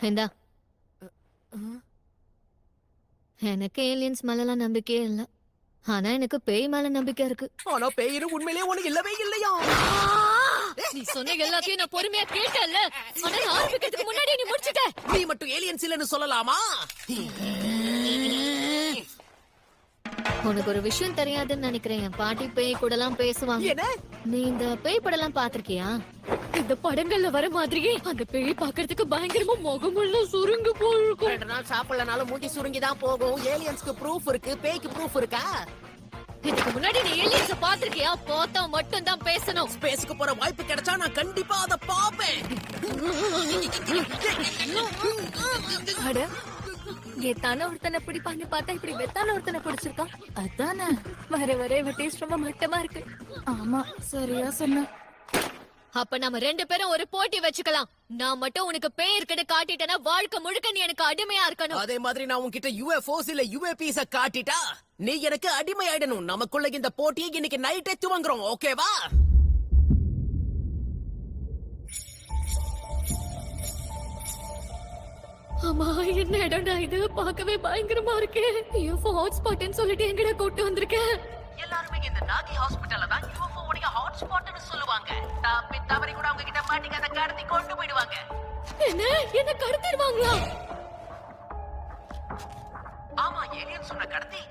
இந்தா. எனக்கு ஏலியன்ஸ் மேலலாம் நம்பிக்கையே இல்ல. ஆனா எனக்கு பேய் மேல நம்பிக்கை இருக்கு. ஆனா பேயிரு உண்மையிலேயே உனக்கு இல்லவே இல்லையா? நீ சொன்ன எல்லாத்தையும் நான் பொறுமையா கேட்டேன்ல. ஆனா நான் ஆரம்பிக்கிறதுக்கு முன்னாடி நீ முடிச்சிட்ட. நீ மட்டும் ஏலியன்ஸ் இல்லன்னு சொல்லலாமா? உனக்கு ஒரு விஷயம் தெரியாதுன்னு நினைக்கிறேன். என் பாட்டி பேய் கூடலாம் பேசுவாங்க. என்ன? நீ இந்த பேய் படம்லாம் பாத்திருக்கியா? இந்த படங்கள்ல வர மாதிரியே அந்த பேய் பாக்குறதுக்கு பயங்கரமா முகமெல்லாம் சுருங்கி போயிருக்கும். 2 நாள் சாப்பிடலனாலும் மூஞ்சி சுருங்கி தான் போகும். ஏலியன்ஸ்க்கு ப்ரூஃப் இருக்கு, பேய்க்கு ப்ரூஃப் இருக்கா? இதுக்கு முன்னாடி நீ ஏலியன்ஸ் பாத்திருக்கியா? பார்த்தா மட்டும் தான் பேசணும். ஸ்பேஸ்க்கு போற வாய்ப்பு கிடைச்சா நான் கண்டிப்பா அத பாப்பேன். அட, கெத்தான ஒருத்தனை பிடிப்பான்னு பார்த்தா இப்படி வெத்தான ஒருத்தனை பிடிச்சிருக்கான். அதானே வர வர இவ டேஸ்ட் ரொம்ப மட்டமா இருக்கு. ஆமா, சரியா சொன்ன. அப்ப நம்ம 2 பேரும் ஒரு போட்டி வச்சுக்கலாம். நான் மட்டும் உனக்கு பேய் இருக்குன்னு காட்டிட்டேன்னா வாழ்க்கை முழுக்க நீ எனக்கு அடிமையா இருக்கணும். அதே மாதிரி நான் உன்கிட்ட UFOs இல்ல UAPs காட்டிட்டா நீ எனக்கு அடிமை ஆயிடணும். நமக்குள்ள இந்த போட்டியை இன்னைக்கு நைட்டே துவங்குறோம், ஓகேவா? ஆமா, என்ன இடம்டா இது? பார்க்கவே பயங்கரமா இருக்கே. UFO ஹாட்ஸ்பாட்னு சொல்லிட்டு எங்கடா கூட்டு வந்திருக்கேன்? எல்லாருமே இந்த நாகி ஹாஸ்பிடல்ல தான் UFO உடைய ஹாட்ஸ்பாட்னு சொல்லுவாங்க. தவறி கூட அவங்க கிட்ட மாட்டிக்காத கடத்தி கொண்டு போயிடுவாங்க. என்ன கடத்திடுவாங்களா? ஆமா, ஏலியன் சொன்ன கடத்தி